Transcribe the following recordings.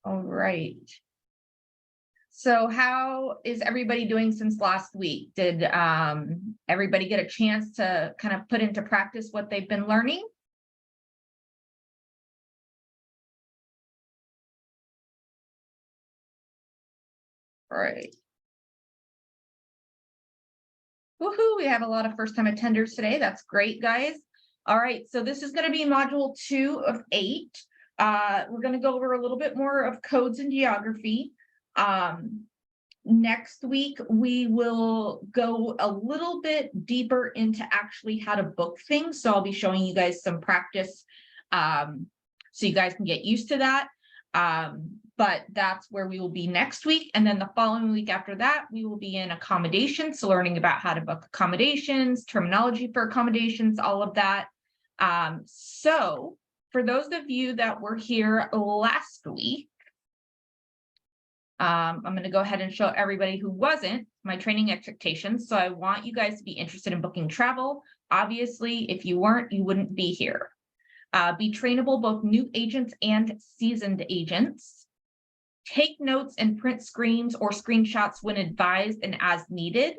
All right. So how is everybody doing since last week? Did everybody get a chance to kind of put into practice what they've been learning? All right. Woohoo, we have a lot of first-time attenders today. That's great, guys. All right, so this is going to be module 2 of 8. We're going to go over a little bit more of codes and geography. Next week, we will go a little bit deeper into actually how to book things. So I'll be showing you guys some practice so you guys can get used to that. But that's where we will be next week. And then the following week after that, we will be in accommodations. So learning about how to book accommodations, terminology for accommodations, all of that. So for those of you that were here last week, I'm going to go ahead and show everybody who wasn't my training expectations. So I want you guys to be interested in booking travel. Obviously, if you weren't, you wouldn't be here. Be trainable, both new agents and seasoned agents. Take notes and print screens or screenshots when advised and as needed.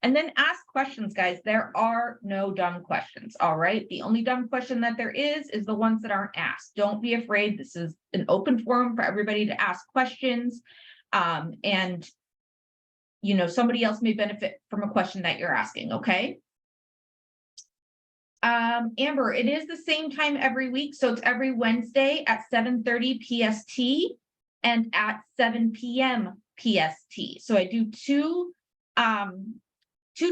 And then ask questions, guys. There are no dumb questions, all right? The only dumb question that there is the ones that aren't asked. Don't be afraid. This is an open forum for everybody to ask questions. And, you know, somebody else may benefit from a question that you're asking, okay? Amber, it is the same time every week. So it's every Wednesday at 7:30 PST and at 7 p.m. PST. So I do two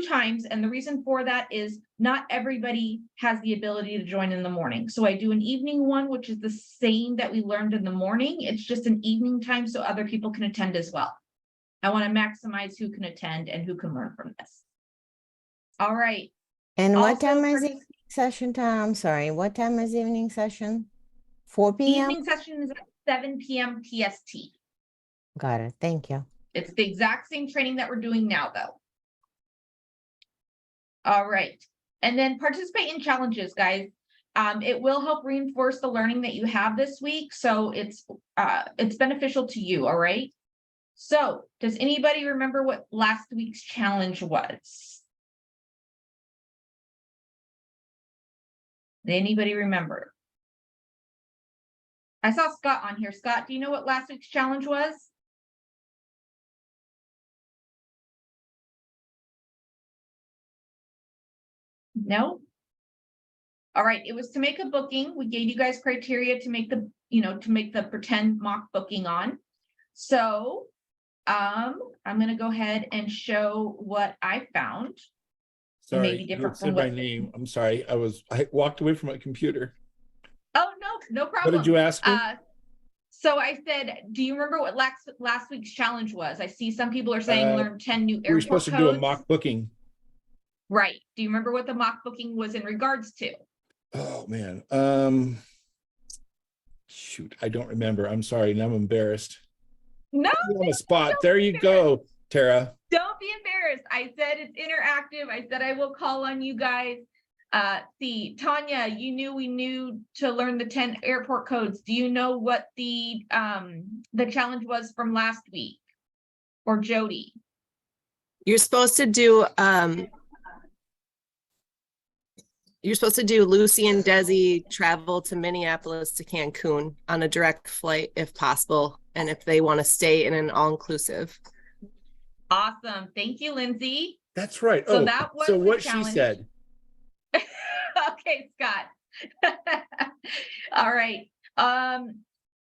times. And the reason for that is not everybody has the ability to join in the morning. So I do an evening one, which is the same that we learned in the morning. It's just an evening time so other people can attend as well. I want to maximize who can attend and who can learn from this. All right. And Also, what time is evening session time? I'm sorry, what time is evening session? 4 p.m.? Evening session is at 7 p.m. PST. Got it. Thank you. It's the exact same training that we're doing now, though. All right. And then participate in challenges, guys. It will help reinforce the learning that you have this week. So it's beneficial to you. All right. So does anybody remember what last week's challenge was? Did anybody remember? I saw Scott on here. Scott, do you know what last week's challenge was? No. All right. It was to make a booking. We gave you guys criteria to make the, to make the pretend mock booking on. So I'm going to go ahead and show what I found. Sorry, Maybe different from my what... name. I'm sorry. I walked away from my computer. Oh, no problem. What did you ask me? So I said, do you remember what last week's challenge was? I see some people are saying learn 10 new airport codes. We were supposed to do a mock booking. Right. Do you remember what the mock booking was in regards to? Oh man. Shoot, I don't remember. I'm sorry. Now I'm embarrassed. No, on the spot. There you go, Tara. Don't be embarrassed. I said it's interactive. I said I will call on you guys. See, Tanya, we knew to learn the 10 airport codes. Do you know what the challenge was from last week? Or Jody? You're supposed to do Lucy and Desi travel to Minneapolis to Cancun on a direct flight if possible, and if they want to stay in an all-inclusive. Awesome. Thank you, Lindsay. That's right. So that was what challenge. She said. Okay, Scott. All right.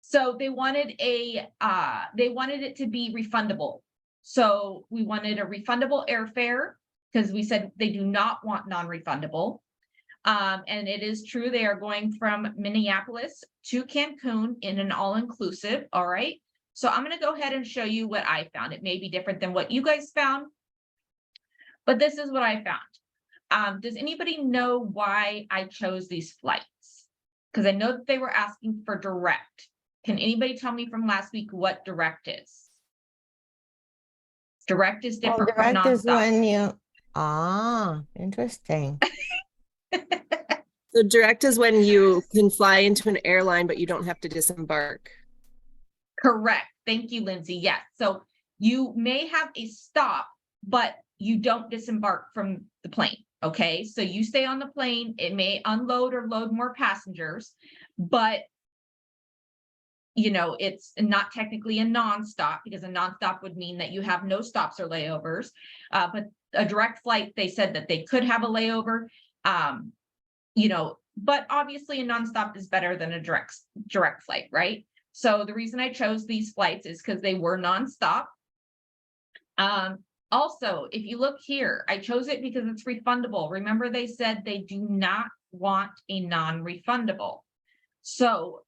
So they wanted it to be refundable. So we wanted a refundable airfare because we said they do not want non-refundable. And it is true. They are going from Minneapolis to Cancun in an all-inclusive. All right. So I'm going to go ahead and show you what I found. It may be different than what you guys found, but this is what I found. Does anybody know why I chose these flights? Because I know that they were asking for direct. Can anybody tell me from last week what direct is? Direct is different from Direct is nonstop. when you, interesting. So direct is when you can fly into an airline, but you don't have to disembark. Correct. Thank you, Lindsay. Yes. So you may have a stop, but you don't disembark from the plane. Okay. So you stay on the plane. It may unload or load more passengers, but it's not technically a nonstop, because a nonstop would mean that you have no stops or layovers. But a direct flight, they said that they could have a layover. But obviously a nonstop is better than a direct flight, right? So the reason I chose these flights is because they were nonstop. Also, if you look here, I chose it because it's refundable. Remember, they said they do not want a non-refundable. So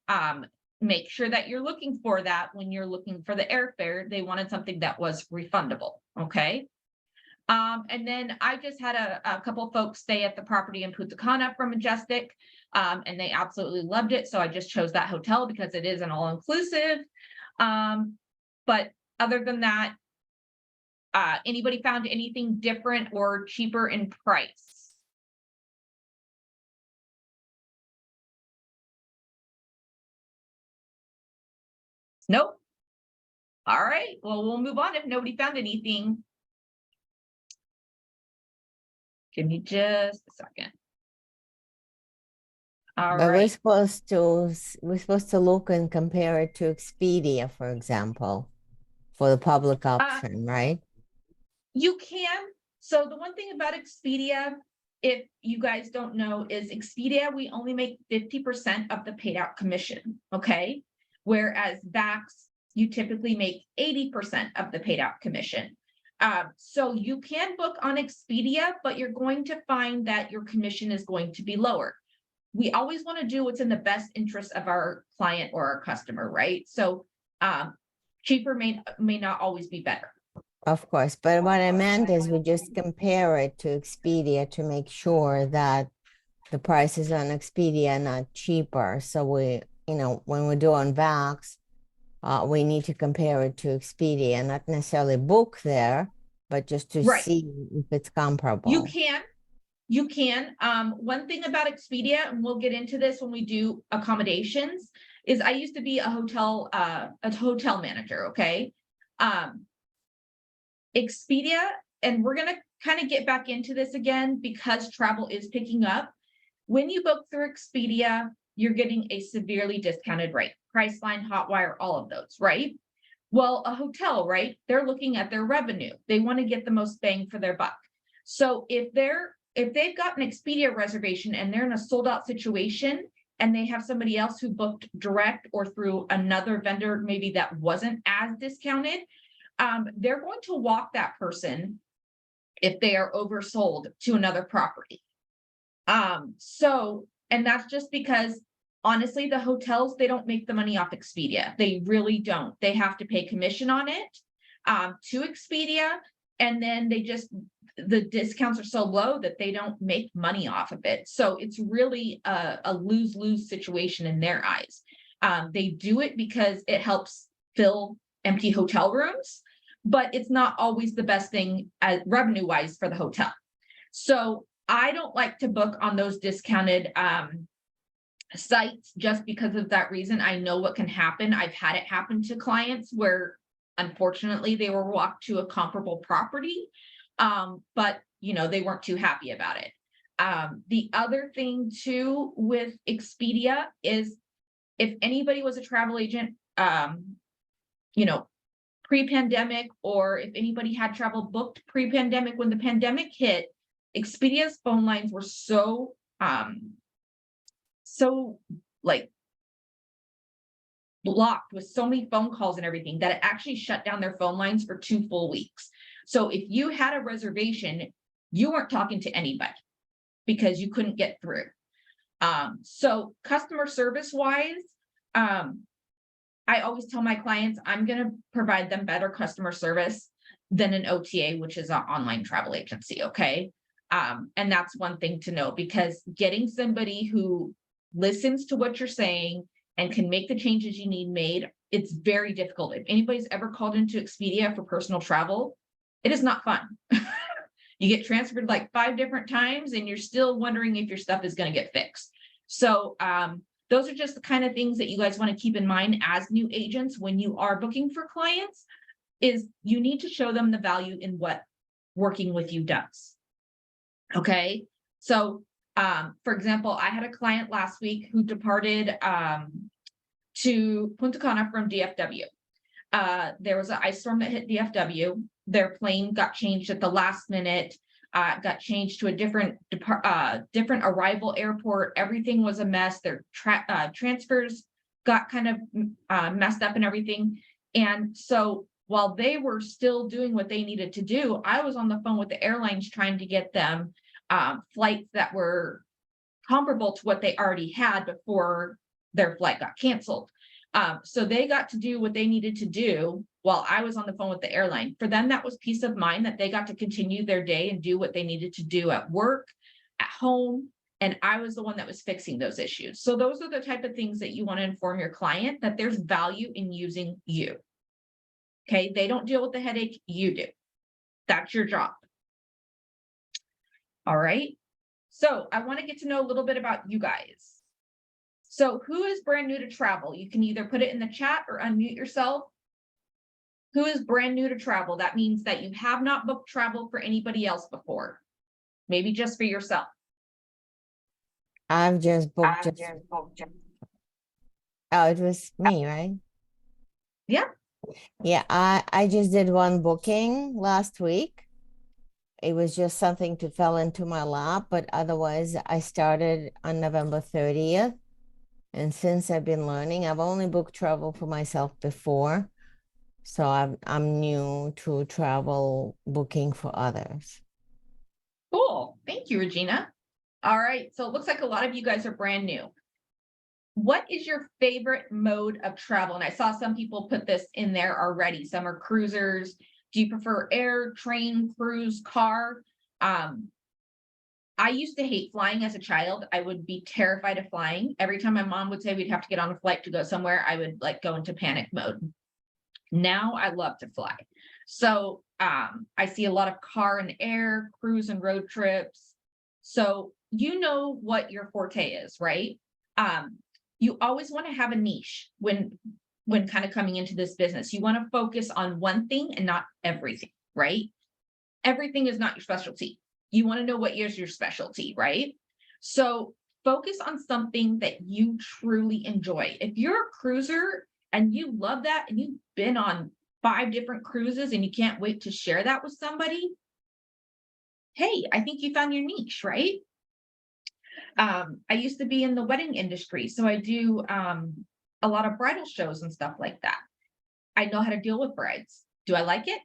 make sure that you're looking for that when you're looking for the airfare. They wanted something that was refundable. Okay. And then I just had a couple folks stay at the property in Punta Cana from Majestic, and they absolutely loved it. So I just chose that hotel because it is an all-inclusive. But other than that, anybody found anything different or cheaper in price? Nope. All right. Well, we'll move on if nobody found anything. Give me just a second. All But right. we're supposed to look and compare it to Expedia, for example, for the public option, right? You can. So the one thing about Expedia, if you guys don't know, is Expedia, we only make 50% of the paid out commission. Okay. Whereas Vax, you typically make 80% of the paid out commission. So you can book on Expedia, but you're going to find that your commission is going to be lower. We always want to do what's in the best interest of our client or our customer, right? So cheaper may not always be better. Of course, but what I meant is we just compare it to Expedia to make sure that the prices on Expedia are not cheaper. So when we do on Vax, we need to compare it to Expedia, not necessarily book there, but just to Right. see if it's comparable. You can. One thing about Expedia, and we'll get into this when we do accommodations, is I used to be a hotel manager. Okay. Expedia, and we're going to kind of get back into this again because travel is picking up. When you book through Expedia, you're getting a severely discounted rate, Priceline, Hotwire, all of those, right? Well, a hotel, right? They're looking at their revenue. They want to get the most bang for their buck. So if they've got an Expedia reservation and they're in a sold out situation and they have somebody else who booked direct or through another vendor, maybe that wasn't as discounted, they're going to walk that person if they are oversold to another property. And that's just because honestly, the hotels, they don't make the money off Expedia. They really don't. They have to pay commission on it to Expedia. And then the discounts are so low that they don't make money off of it. So it's really a lose-lose situation in their eyes. They do it because it helps fill empty hotel rooms, but it's not always the best thing revenue-wise for the hotel. So I don't like to book on those discounted sites just because of that reason. I know what can happen. I've had it happen to clients where unfortunately they were walked to a comparable property, but they weren't too happy about it. The other thing too with Expedia is if anybody was a travel agent, pre-pandemic, or if anybody had travel booked pre-pandemic, when the pandemic hit, Expedia's phone lines were so blocked with so many phone calls and everything that it actually shut down their phone lines for 2 full weeks. So if you had a reservation, you weren't talking to anybody because you couldn't get through. So customer service wise, I always tell my clients, I'm going to provide them better customer service than an OTA, which is an online travel agency. Okay. And that's one thing to know, because getting somebody who listens to what you're saying and can make the changes you need made, it's very difficult. If anybody's ever called into Expedia for personal travel, it is not fun. You get transferred like 5 different times and you're still wondering if your stuff is going to get fixed. So those are just the kind of things that you guys want to keep in mind as new agents when you are booking for clients, is you need to show them the value in what working with you does. Okay, so for example, I had a client last week who departed to Punta Cana from DFW. There was an ice storm that hit DFW. Their plane got changed at the last minute, got changed to a different arrival airport. Everything was a mess. Their transfers got kind of messed up and everything. And so while they were still doing what they needed to do, I was on the phone with the airlines trying to get them flights that were comparable to what they already had before their flight got canceled. So they got to do what they needed to do while I was on the phone with the airline. For them, that was peace of mind that they got to continue their day and do what they needed to do at work, at home, and I was the one that was fixing those issues. So those are the type of things that you want to inform your client, that there's value in using you. Okay, they don't deal with the headache, you do. That's your job. All right, so I want to get to know a little bit about you guys. So who is brand new to travel? You can either put it in the chat or unmute yourself. Who is brand new to travel? That means that you have not booked travel for anybody else before. Maybe just for yourself. I've just booked. Oh, it was me, right? Yeah. Yeah, I just did one booking last week. It was just something to fell into my lap, but otherwise I started on November 30th. And since I've been learning, I've only booked travel for myself before. So I'm new to travel booking for others. Cool. Thank you, Regina. All right. So it looks like a lot of you guys are brand new. What is your favorite mode of travel? And I saw some people put this in there already. Some are cruisers. Do you prefer air, train, cruise, car? I used to hate flying as a child. I would be terrified of flying. Every time my mom would say we'd have to get on a flight to go somewhere, I would like go into panic mode. Now I love to fly. So I see a lot of car and air, cruise and road trips. So you know what your forte is, right? You always want to have a niche when kind of coming into this business. You want to focus on one thing and not everything, right? Everything is not your specialty. You want to know what is your specialty, right? So focus on something that you truly enjoy. If you're a cruiser and you love that and you've been on 5 different cruises and you can't wait to share that with somebody, hey, I think you found your niche, right? I used to be in the wedding industry, so I do a lot of bridal shows and stuff like that. I know how to deal with brides. Do I like it?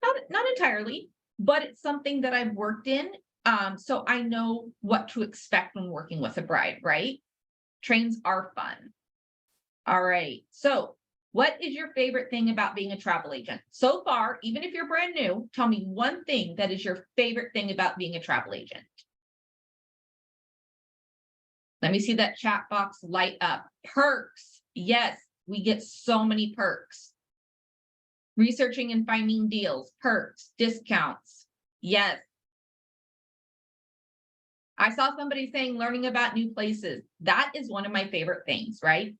Not entirely, but it's something that I've worked in. So I know what to expect when working with a bride, right? Trains are fun. All right. So what is your favorite thing about being a travel agent? So far, even if you're brand new, tell me one thing that is your favorite thing about being a travel agent. Let me see that chat box light up. Perks. Yes, we get so many perks. Researching and finding deals, perks, discounts. Yes. I saw somebody saying learning about new places. That is one of my favorite things, right?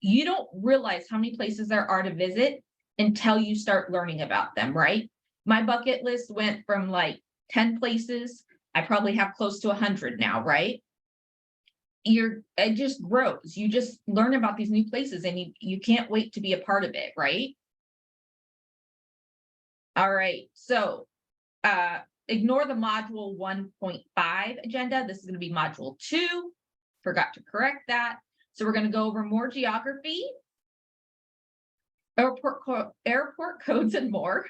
You don't realize how many places there are to visit until you start learning about them, right? My bucket list went from like 10 places. I probably have close to 100 now, right? It just grows. You just learn about these new places and you can't wait to be a part of it, right? All right, so ignore the module 1.5 agenda. This is going to be module 2. Forgot to correct that. So we're going to go over more geography, airport codes and more,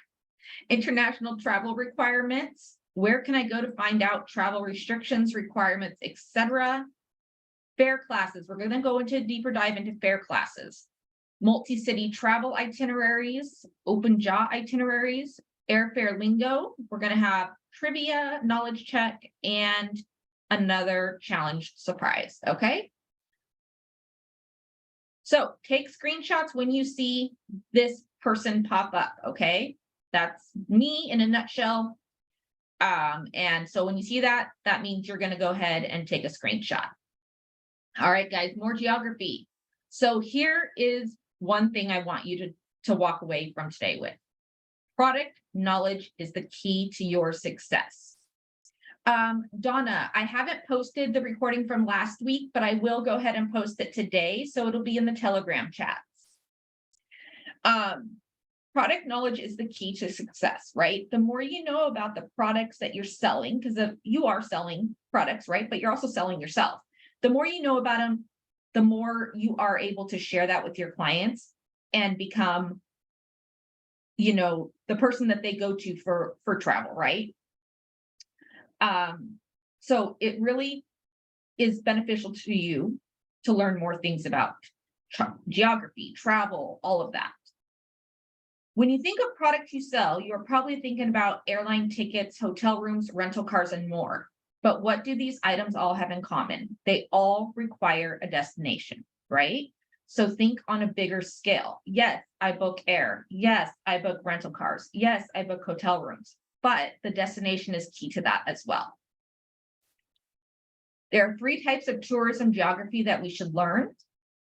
international travel requirements. Where can I go to find out travel restrictions, requirements, etc.? Fare classes. We're going to go into a deeper dive into fare classes. Multi-city travel itineraries, open jaw itineraries, airfare lingo. We're going to have trivia, knowledge check, and another challenge surprise. Okay. So take screenshots when you see this person pop up. Okay. That's me in a nutshell. And so when you see that, that means you're going to go ahead and take a screenshot. All right, guys, more geography. So here is one thing I want you to walk away from today with. Product knowledge is the key to your success. Donna, I haven't posted the recording from last week, but I will go ahead and post it today. So it'll be in the Telegram chats. Product knowledge is the key to success, right? The more you know about the products that you're selling, because you are selling products, right? But you're also selling yourself. The more you know about them, the more you are able to share that with your clients and become, the person that they go to for travel, right? So it really is beneficial to you to learn more things about geography, travel, all of that. When you think of products you sell, you're probably thinking about airline tickets, hotel rooms, rental cars, and more. But what do these items all have in common? They all require a destination, right? So think on a bigger scale. Yes, I book air. Yes, I book rental cars. Yes, I book hotel rooms. But the destination is key to that as well. There are 3 types of tourism geography that we should learn.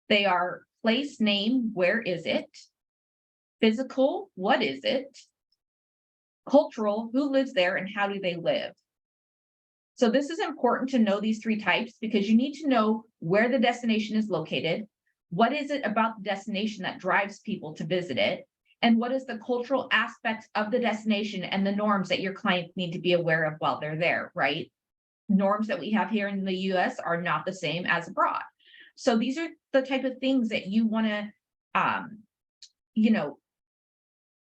They are place name, where is it? Physical, what is it? Cultural, who lives there and how do they live? So this is important to know these 3 types because you need to know where the destination is located. What is it about the destination that drives people to visit it? And what is the cultural aspect of the destination and the norms that your clients need to be aware of while they're there, right? Norms that we have here in the US are not the same as abroad. So these are the type of things that you want to,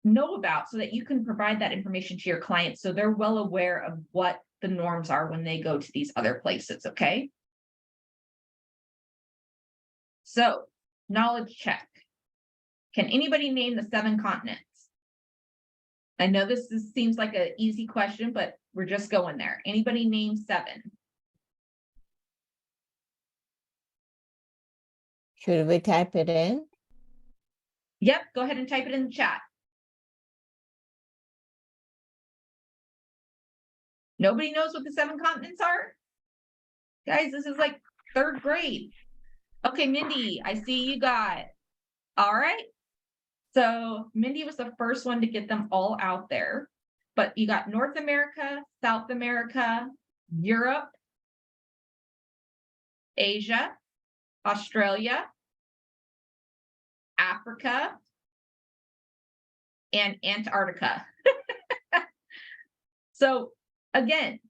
know about so that you can provide that information to your clients so they're well aware of what the norms are when they go to these other places, okay? So, knowledge check. Can anybody name the 7 continents? I know seems like an easy question, but we're just going there. Anybody name 7? Should we type it in? Yep, go ahead and type it in the chat. Nobody knows what the 7 continents are? Guys, this is like 3rd grade. Okay, Mindy, I see you got. All right. So Mindy was the first one to get them all out there. But you got North America, South America, Europe, Asia, Australia, Africa, and Antarctica. So again,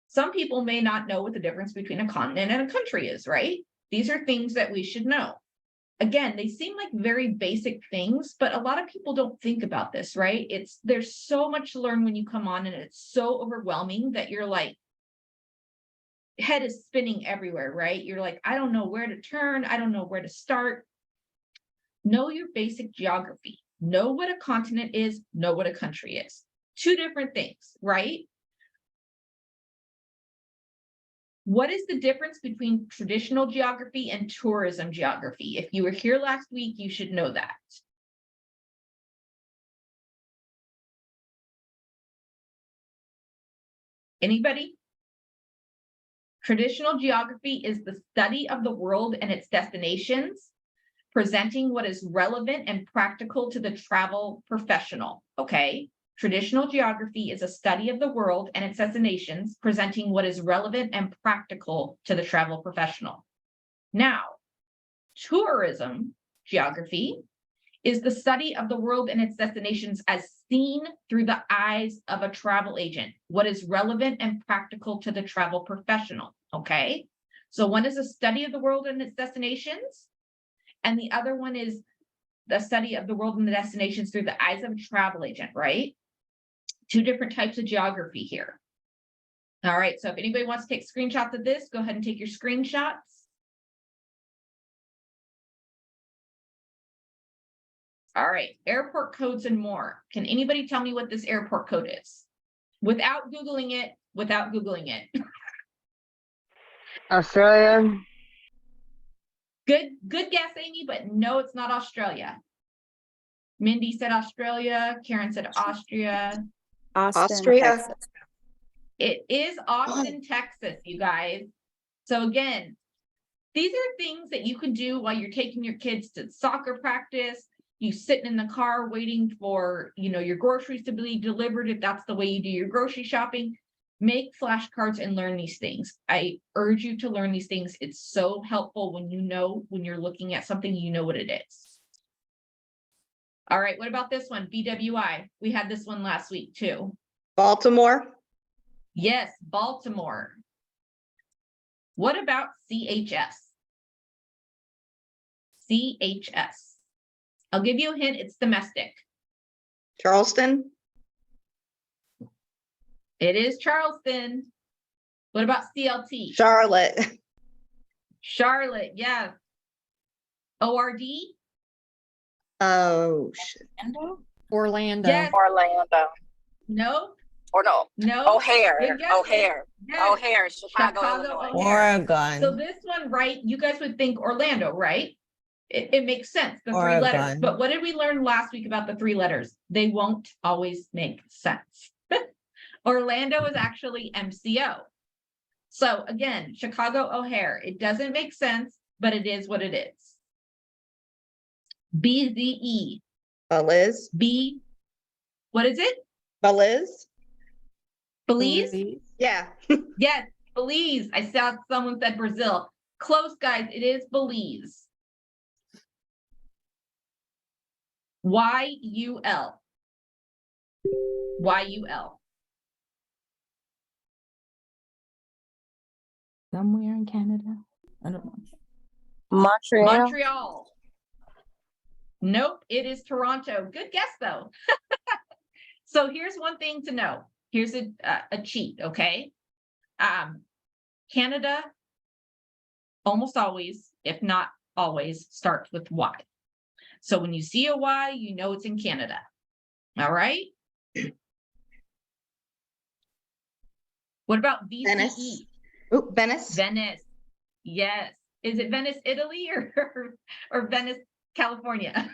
some people may not know what the difference between a continent and a country is, right? These are things that we should know. Again, they seem like very basic things, but a lot of people don't think about this, right? There's so much to learn when you come on and it's so overwhelming that you're like, head is spinning everywhere, right? You're like, I don't know where to turn. I don't know where to start. Know your basic geography. Know what a continent is, know what a country is. 2 different things, right? What is the difference between traditional geography and tourism geography? If you were here last week, you should know that. Anybody? Traditional geography is the study of the world and its destinations, presenting what is relevant and practical to the travel professional, okay? Traditional geography is a study of the world and its destinations, presenting what is relevant and practical to the travel professional. Now, tourism geography is the study of the world and its destinations as seen through the eyes of a travel agent, what is relevant and practical to the travel professional, okay? So one is a study of the world and its destinations, and the other one is the study of the world and the destinations through the eyes of a travel agent, right? 2 different types of geography here. All right, so if anybody wants to take screenshots of this, go ahead and take your screenshots. All right, airport codes and more. Can anybody tell me what this airport code is? Without Googling it. Australia. Good guess, Amy, but no, it's not Australia. Mindy said Australia, Karen said Austria. Austria. Texas. It is Austin, Texas, you guys. So again, 2 different types of geography here. 2 different types of geography. What is the difference between traditional geography and tourism geography? If you were here last week, you should know that. Mindy said Australia, Karen said Austria. It is Austin, Texas, you guys. These are things that you can do while you're taking your kids to soccer practice. You sitting in the car waiting for, your groceries to be delivered, if that's the way you do your grocery shopping. Make flashcards and learn these things. I urge you to learn these things. It's so helpful when you're looking at something, you know what it is. All right, what about this one? BWI. We had this one last week too. Baltimore, Yes, Baltimore. What about CHS? CHS. I'll give you a hint, it's domestic. Charleston, It is Charleston. What about CLT? Charlotte, Charlotte, yeah. ORD? oh, shit. Orlando. Yes, Orlando, no, or no, no. O'Hare, Good guess. O'Hare, Yes. O'Hare, Chicago, Chicago, Illinois. O'Hare. So Oregon, this one, right, you guys would think Orlando, right? It makes sense, the 3 letters. Oregon. But what did we learn last week about the 3 letters? They won't always make sense. Orlando is actually MCO. So again, Chicago O'Hare, it doesn't make sense, but it is what it is. BZE, Belize, what is it? Belize, Belize? yeah. Yes, Belize. I saw someone said Brazil. Close, guys. It is Belize. YUL. YUL. Somewhere in Canada. I don't know. Montreal. Montreal. Nope, it is Toronto. Good guess though. So here's one thing to know. Here's a cheat, okay? Canada almost always, if not always, starts with Y. So when you see a Y, you know it's in Canada. All right? What about VCE? Venice. Ooh, Venice, Venice. Yes. Is it Venice, Italy or Venice, California?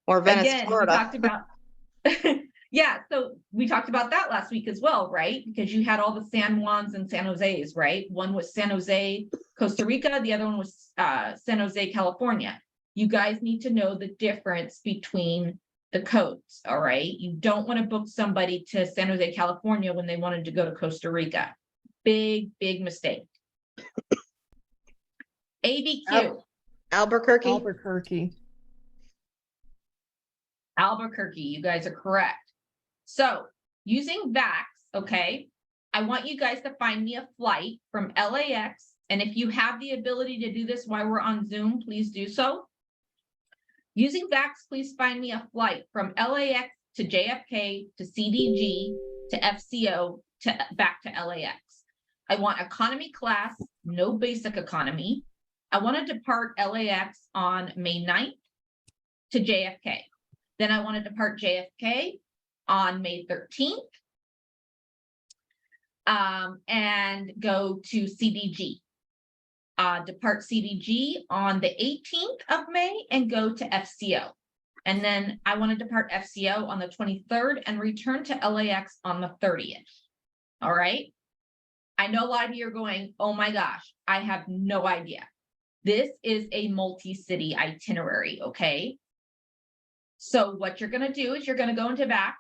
or Venice, Again, we Florida. talked about, yeah, so we talked about that last week as well, right? Because you had all the San Juans and San Jose's, right? One was San Jose, Costa Rica, the other one was San Jose, California. You guys need to know the difference between the codes, all right? You don't want to book somebody to San Jose, California when they wanted to go to Costa Rica. Big mistake. ABQ. Albuquerque, Albuquerque. Albuquerque, you guys are correct. So using VAX, okay, I want you guys to find me a flight from LAX. And if you have the ability to do this while we're on Zoom, please do so. Using VAX, please find me a flight from LAX to JFK to CDG to FCO to back to LAX. I want economy class, no basic economy. I want to depart LAX on May 9th to JFK. Then I want to depart JFK on May 13th and go to CDG. Depart CDG on the 18th of May and go to FCO. And then I want to depart FCO on the 23rd and return to LAX on the 30th. All right. I know a lot of you are going, oh my gosh, I have no idea. This is a multi-city itinerary, okay? So what you're going to do is you're going to go into VAX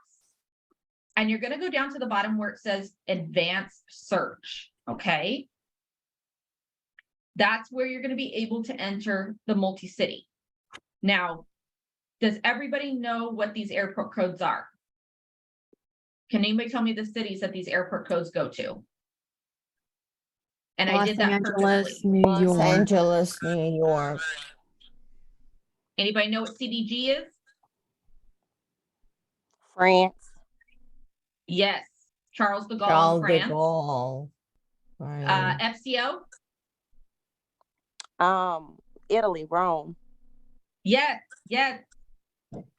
and you're going to go down to the bottom where it says advanced search, okay? That's where you're going to be able to enter the multi-city. Now, does everybody know what these airport codes are? Can anybody tell me the cities that these airport codes go to? And I Los did that Angeles, purposely. New Los York. Angeles, New York. Anybody know what CDG is? France, Yes, Charles de Gaulle, Charles de France. Gaulle. Right. FCO? Italy, Rome. Yes.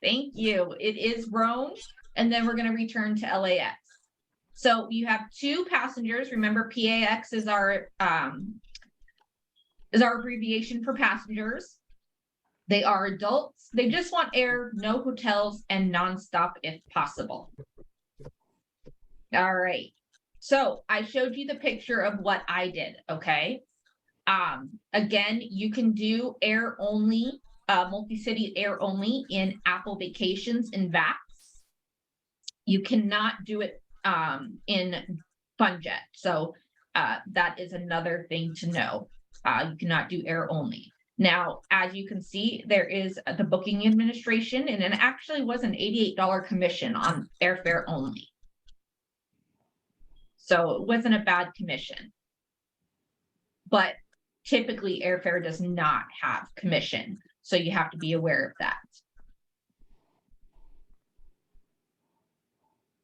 Thank you. It is Rome, and then we're going to return to LAX. So you have 2 passengers. Remember, PAX is our abbreviation for passengers. They are adults. They just want air, no hotels, and nonstop if possible. All right. So I showed you the picture of what I did, okay? Again, you can do air only, multi-city air only in Apple Vacations in VAX. You cannot do it, in FunJet. So, that is another thing to know. You cannot do air only. Now, as you can see, there is the booking administration, and it actually was an $88 commission on airfare only. So it wasn't a bad commission. But typically airfare does not have commission, so you have to be aware of that.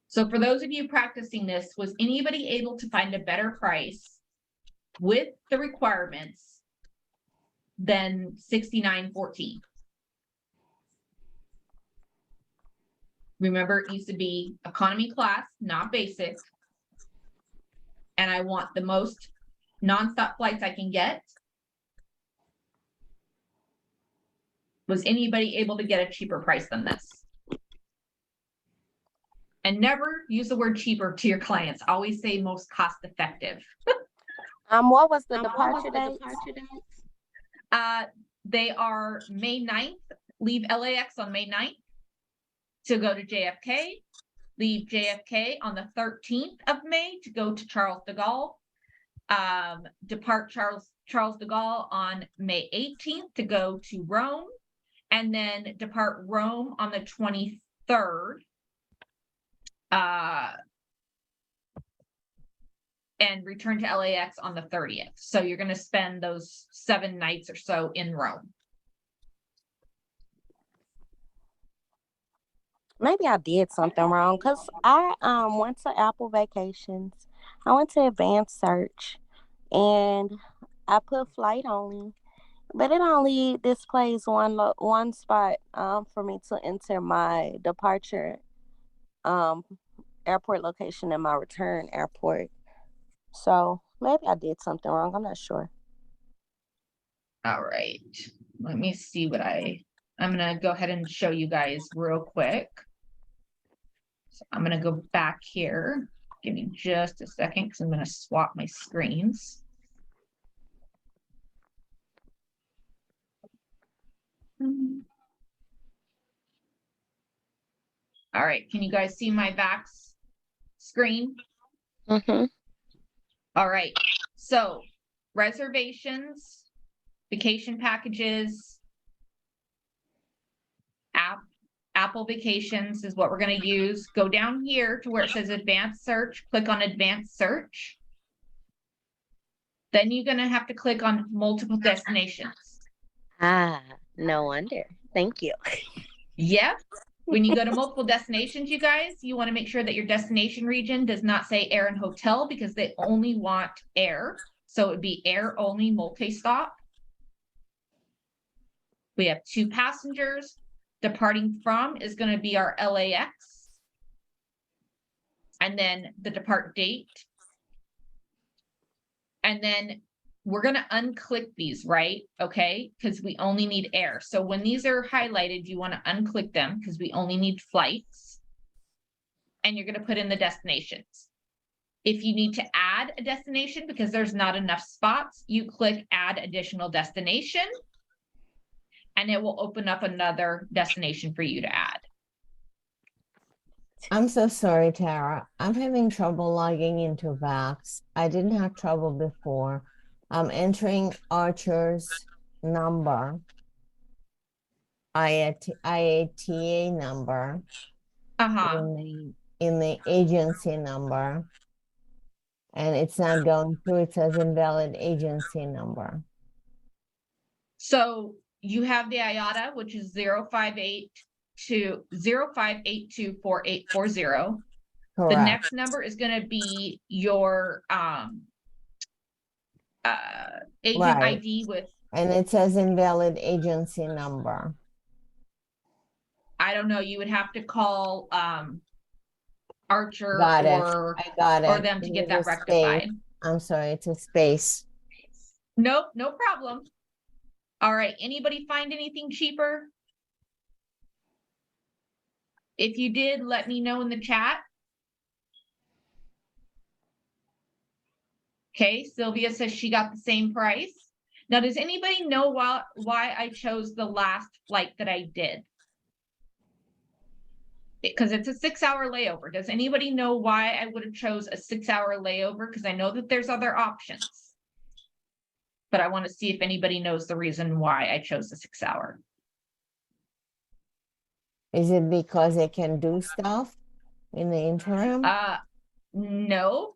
So for those of you practicing this, was anybody able to find a better price with the requirements than $69.14? Remember, it used to be economy class, not basic. And I want the most nonstop flights I can get. Was anybody able to get a cheaper price than this? And never use the word cheaper to your clients. Always say most cost effective. What was the departure date? They are May 9th, leave LAX on May 9th to go to JFK, leave JFK on the 13th of May to go to Charles de Gaulle, depart Charles de Gaulle on May 18th to go to Rome, and then depart Rome on the 23rd. And return to LAX on the 30th. So you're going to spend those 7 nights or so in Rome. Maybe I did something wrong because I went to Apple Vacations. I went to advanced search and I put flight only, but it only displays one spot for me to enter my departure airport location and my return airport. So maybe I did something wrong. I'm not sure. All right. Let me see what I'm going to go ahead and show you guys real quick. So I'm going to go back here. Give me just a second because I'm going to swap my screens. All right. Can you guys see my VAX screen? Mm-hmm. All right. So reservations, vacation packages, Apple Vacations is what we're going to use. Go down here to where it says advanced search, click on advanced search. Then you're going to have to click on multiple destinations. No wonder. Thank you. Yep. When you go to multiple destinations, you guys, you want to make sure that your destination region does not say air and hotel because they only want air. So it would be air only multi-stop. We have 2 passengers. Departing from is going to be our LAX. And then the depart date. And then we're going to unclick these, right? Okay, because we only need air. So when these are highlighted, you want to unclick them because we only need flights. And you're going to put in the destinations. If you need to add a destination because there's not enough spots, you click add additional destination. And it will open up another destination for you to add. I'm so sorry, Tara. I'm having trouble logging into VAX. I didn't have trouble before. I'm entering Archer's number, IATA number in the agency number, and it's not going through. It says invalid agency number. So you have the IATA, which is 05824840. Correct. The next number is going to be your agent Right. ID with, And it says invalid agency number. I don't know, you would have to call Archer Got it. or I got it. or them to It get is that a space. rectified. I'm sorry, it's a space. Nope, no problem. All right, anybody find anything cheaper? If you did, let me know in the chat. Okay, Sylvia says she got the same price. Now, does anybody know why I chose the last flight that I did? Because it's a 6-hour layover. Does anybody know why I would have chose a 6-hour layover? Because I know that there's other options. But I want to see if anybody knows the reason why I chose the 6-hour. Is it because they can do stuff in the interim? No.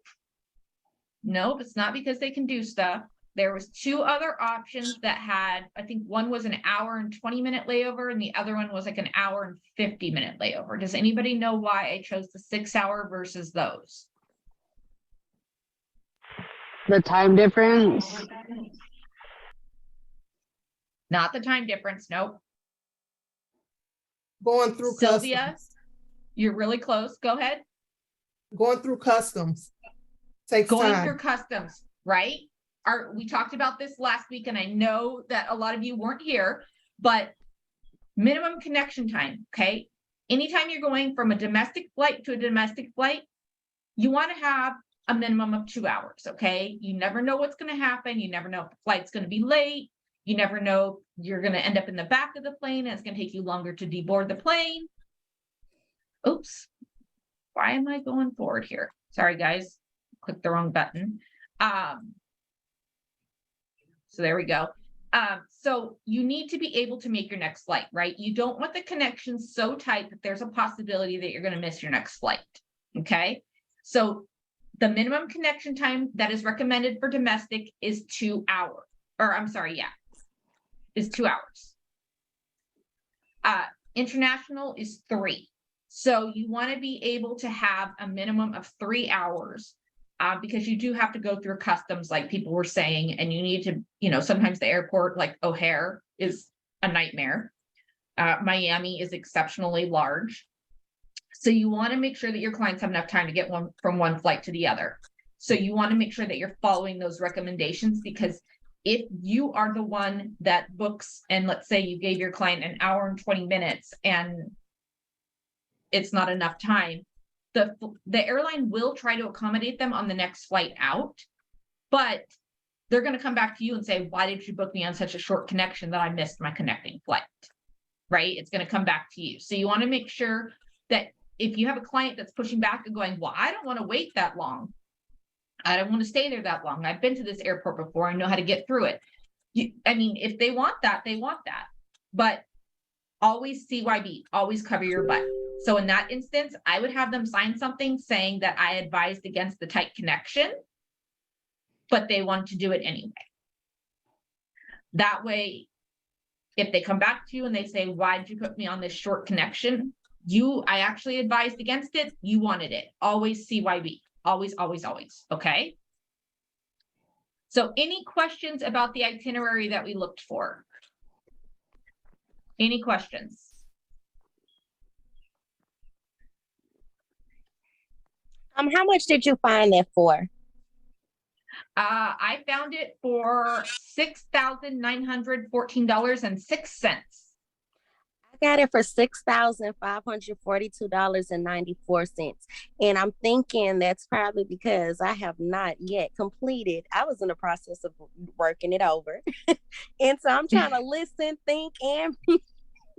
Nope, it's not because they can do stuff. There was 2 other options that had, I think one was an hour and 20-minute layover and the other one was like an hour and 50-minute layover. Does anybody know why I chose the 6-hour versus those? The time difference. Not the time difference, nope. Going through Sylvia, customs. you're really close. Go ahead. Going through customs takes Going time. through customs, right? We talked about this last week, and I know that a lot of you weren't here, but minimum connection time, okay? Anytime you're going from a domestic flight to a domestic flight, you want to have a minimum of 2 hours, okay? You never know what's going to happen. You never know if the flight's going to be late. You never know if you're going to end up in the back of the plane and it's going to take you longer to deboard the plane. Oops. Why am I going forward here? Sorry, guys. Click the wrong button. So there we go. So you need to be able to make your next flight, right? You don't want the connection so tight that there's a possibility that you're going to miss your next flight. Okay. So the minimum connection time that is recommended for domestic is 2 hours, or I'm sorry, yeah, is 2 hours. International is 3. So you want to be able to have a minimum of 3 hours. Because you do have to go through customs, like people were saying, and you need to, sometimes the airport, like O'Hare, is a nightmare. Miami is exceptionally large. So you want to make sure that your clients have enough time to get from one flight to the other. So you want to make sure that you're following those recommendations, because if you are the one that books, and let's say you gave your client an hour and 20 minutes and it's not enough time, the airline will try to accommodate them on the next flight out, but they're going to come back to you and say, why did you book me on such a short connection that I missed my connecting flight, right? It's going to come back to you. So you want to make sure that if you have a client that's pushing back and going, well, I don't want to wait that long. I don't want to stay there that long. I've been to this airport before. I know how to get through it. If they want that, they want that. But always CYB, always cover your butt. So in that instance, I would have them sign something saying that I advised against the tight connection, but they want to do it anyway. That way, if they come back to you and they say, why did you put me on this short connection? I actually advised against it. You wanted it. Always CYB. Always, always, always. Okay. So any questions about the itinerary that we looked for? Any questions? How much did you find that for? I found it for $6,914.06. I got it for $6,542.94. And I'm thinking that's probably because I have not yet completed. I was in the process of working it over. And so I'm trying to listen, think, and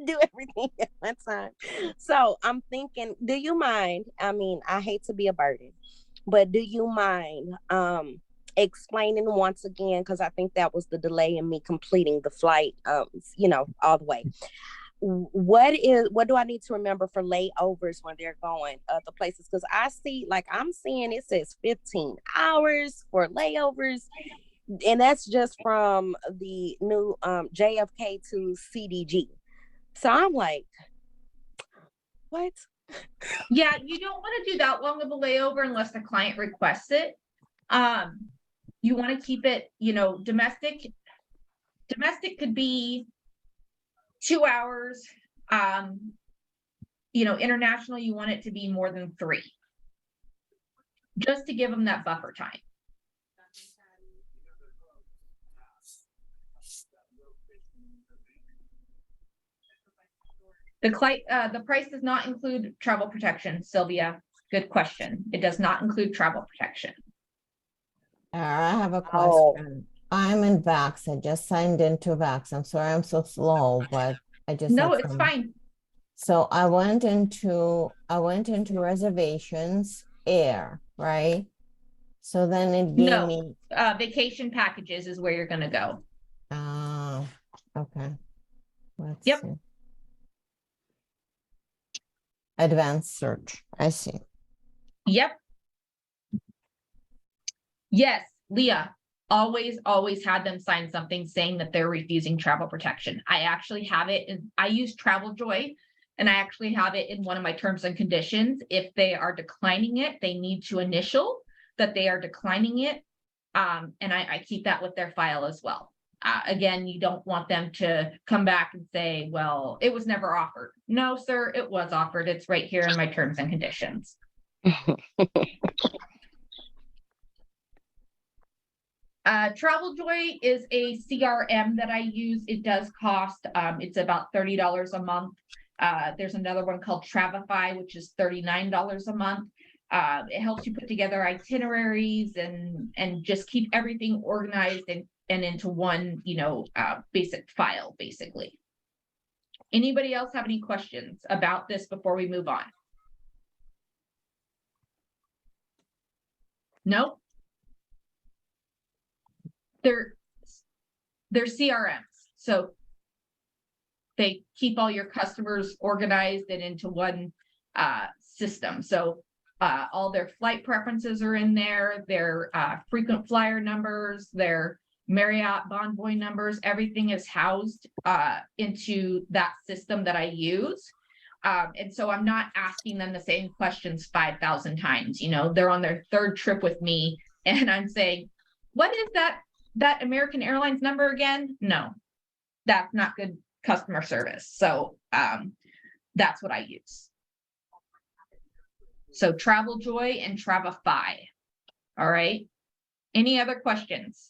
do everything at one time. So I'm thinking, do you mind? I hate to be a burden, but do you mind explaining once again, because I think that was the delay in me completing the flight, all the way. What do I need to remember for layovers when they're going other places? Because I see, I'm seeing it says 15 hours for layovers, and that's just from the new JFK to CDG. So I'm like, what? Yeah, you don't want to do that long of a layover unless the client requests it. You want to keep it, domestic. Domestic could be 2 hours. International, you want it to be more than 3. Just to give them that buffer time. The price does not include travel protection, Sylvia. Good question. It does not include travel protection. I have a Oh. question. I'm in Vax. I just signed into Vax. I'm sorry I'm so slow, but I just No, had it's some. fine. So I went into reservations, air, right? So then it gave No, me, vacation packages is where you're gonna go. okay. Let's Yep. see. Advanced search. I see. Yep. Yes, Leah, always had them sign something saying that they're refusing travel protection. I actually have it, and I use Travel Joy, and I actually have it in one of my terms and conditions. If they are declining it, they need to initial that they are declining it. And I keep that with their file as well. Again, you don't want them to come back and say, well, it was never offered. No, sir, it was offered. It's right here in my terms and conditions. Travel Joy is a CRM that I use. It does cost, it's about $30 a month. There's another one called Travify, which is $39 a month. It helps you put together itineraries and just keep everything organized and into one, basic file, basically. Anybody else have any questions about this before we move on? No? They're CRMs, so they keep all your customers organized and into one system. So all their flight preferences are in there, their frequent flyer numbers, their Marriott Bonvoy numbers, everything is housed into that system that I use. And so I'm not asking them the same questions 5,000 times. They're on their third trip with me and I'm saying, what is that American Airlines number again? No, that's not good customer service. So that's what I use. So Travel Joy and Travify. All right. Any other questions?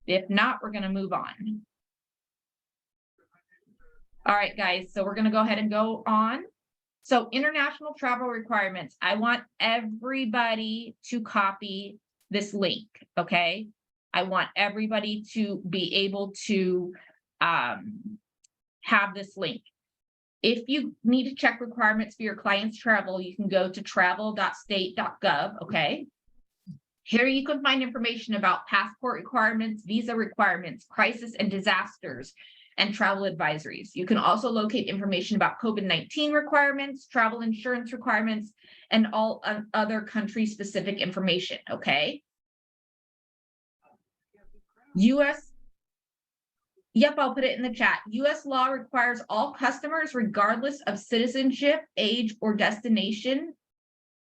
If not, we're going to move on. All right, guys. So we're going to go ahead and go on. So international travel requirements. I want everybody to copy this link. Okay. I want everybody to be able to have this link. If you need to check requirements for your client's travel, you can go to travel.state.gov. Okay. Here you can find information about passport requirements, visa requirements, crisis and disasters, and travel advisories. You can also locate information about COVID-19 requirements, travel insurance requirements, and all other country-specific information, okay? Yep, I'll put it in the chat. U.S. law requires all customers, regardless of citizenship, age, or destination,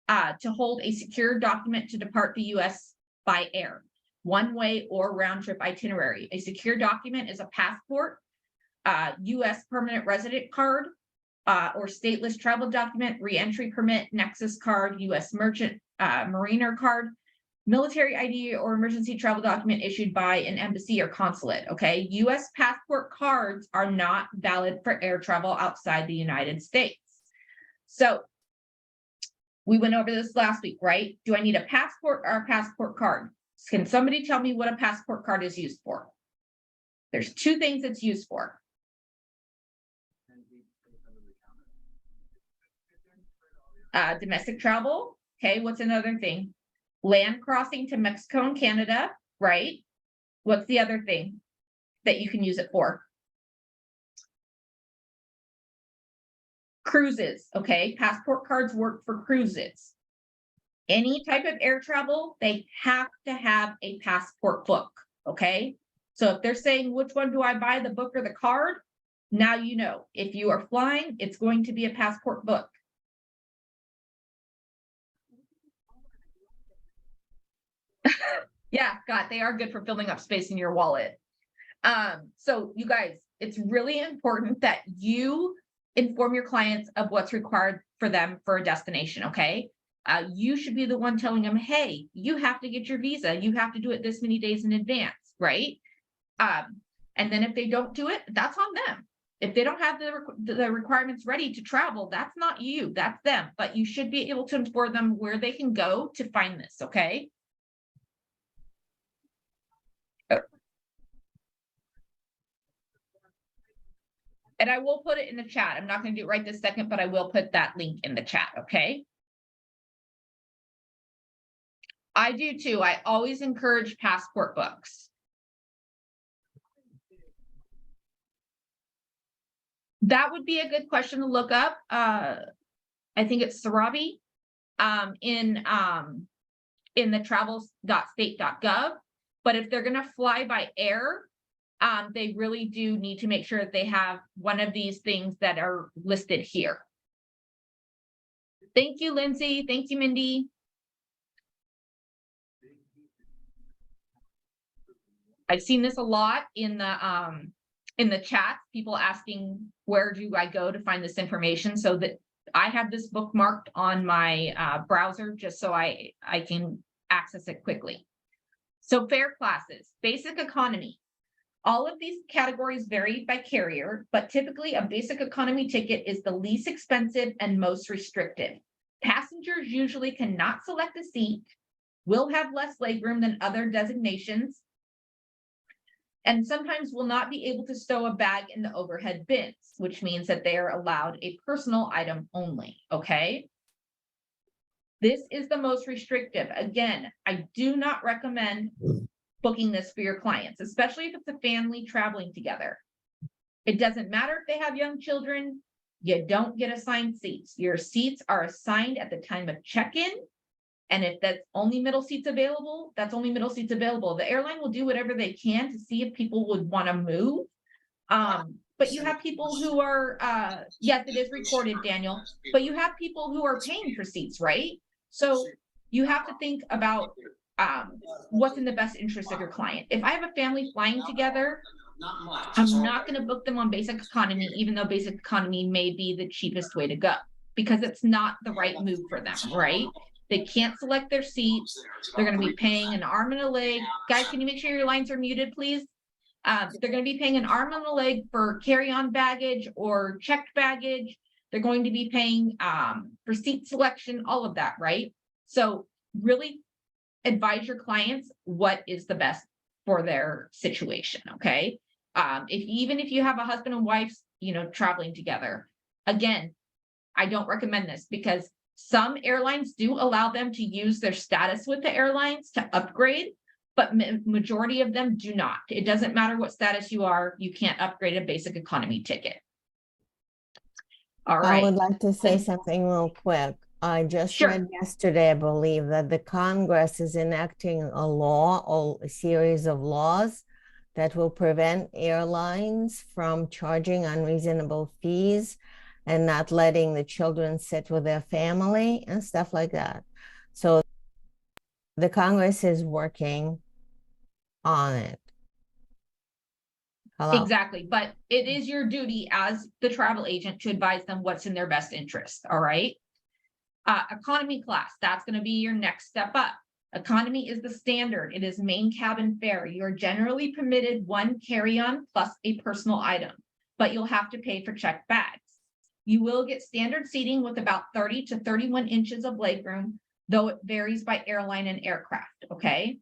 to hold a secure document to depart the U.S. by air, one-way or round-trip itinerary. A secure document is a passport, U.S. permanent resident card, or stateless travel document, re-entry permit, Nexus card, U.S. merchant mariner card, military ID or emergency travel document issued by an embassy or consulate. Okay, U.S. passport cards are not valid for air travel outside the United States. So we went over this last week, right? Do I need a passport or a passport card? Can somebody tell me what a passport card is used for? There's two things it's used for. Domestic travel. Okay, what's another thing? Land crossing to Mexico and Canada, right? What's the other thing that you can use it for? Cruises, okay? Passport cards work for cruises. Any type of air travel, they have to have a passport book, okay? So if they're saying, which one do I buy, the book or the card? Now you know. If you are flying, it's going to be a passport book. Yeah, Scott, they are good for filling up space in your wallet. So you guys, it's really important that you inform your clients of what's required for them for a destination, okay? You should be the one telling them, hey, you have to get your visa. You have to do it this many days in advance, right? And then if they don't do it, that's on them. If they don't have the requirements ready to travel, that's not you, that's them. But you should be able to inform them where they can go to find this, okay? And I will put it in the chat. I'm not gonna do it right this second, but I will put that link in the chat, okay? I do too. I always encourage passport books. That would be a good question to look up. I think it's Sarabi in the travels.state.gov. But if they're gonna fly by air, they really do need to make sure that they have one of these things that are listed here. Thank you, Lindsay. Thank you, Mindy. I've seen this a lot in the chat, people asking, where do I go to find this information? So that I have this bookmarked on my browser just so I can access it quickly. So fare classes, basic economy. All of these categories vary by carrier, but typically a basic economy ticket is the least expensive and most restrictive. Passengers usually cannot select a seat, will have less legroom than other designations, and sometimes will not be able to stow a bag in the overhead bins, which means that they are allowed a personal item only, okay? This is the most restrictive. Again, I do not recommend booking this for your clients, especially if it's a family traveling together. It doesn't matter if they have young children, you don't get assigned seats. Your seats are assigned at the time of check-in. And if that's only middle seats available, that's only middle seats available. The airline will do whatever they can to see if people would want to move. But you have people who are, yes, it is recorded, Daniel, but you have people who are paying for seats, right? So you have to think about what's in the best interest of your client. If I have a family flying together, I'm not going to book them on basic economy, even though basic economy may be the cheapest way to go, because it's not the right move for them, right? They can't select their seats. They're going to be paying an arm and a leg. Guys, can you make sure your lines are muted, please? They're going to be paying an arm and a leg for carry-on baggage or checked baggage. They're going to be paying for seat selection, all of that, right? So really advise your clients what is the best for their situation, okay? Even if you have a husband and wife, traveling together, again, I don't recommend this because some airlines do allow them to use their status with the airlines to upgrade, but majority of them do not. It doesn't matter what status you are, you can't upgrade a basic economy ticket. All I right. would like to say something real quick. I just Sure. read yesterday, I believe, that the Congress is enacting a law or a series of laws that will prevent airlines from charging unreasonable fees and not letting the children sit with their family and stuff like that. So the Congress is working on it. Hello? Exactly. But it is your duty as the travel agent to advise them what's in their best interest. All right. Economy class, that's going to be your next step up. Economy is the standard. It is main cabin fare. You're generally permitted one carry-on plus a personal item, but you'll have to pay for checked bags. You will get standard seating with about 30 to 31 inches of legroom, though it varies by airline and aircraft, okay?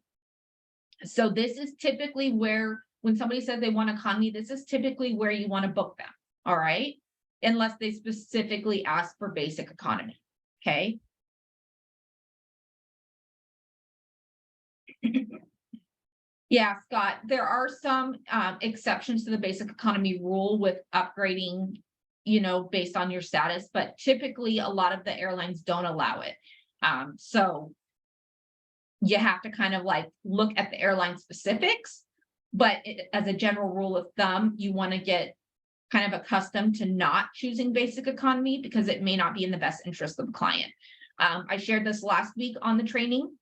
So this is typically where, when somebody says they want economy, this is typically where you want to book them, all right? Unless they specifically ask for basic economy, okay? Yeah, Scott, there are some exceptions to the basic economy rule with upgrading, based on your status, but typically a lot of the airlines don't allow it. So you have to kind of like look at the airline specifics, but as a general rule of thumb, you want to get kind of accustomed to not choosing basic economy because it may not be in the best interest of the client. I shared this last week on the training.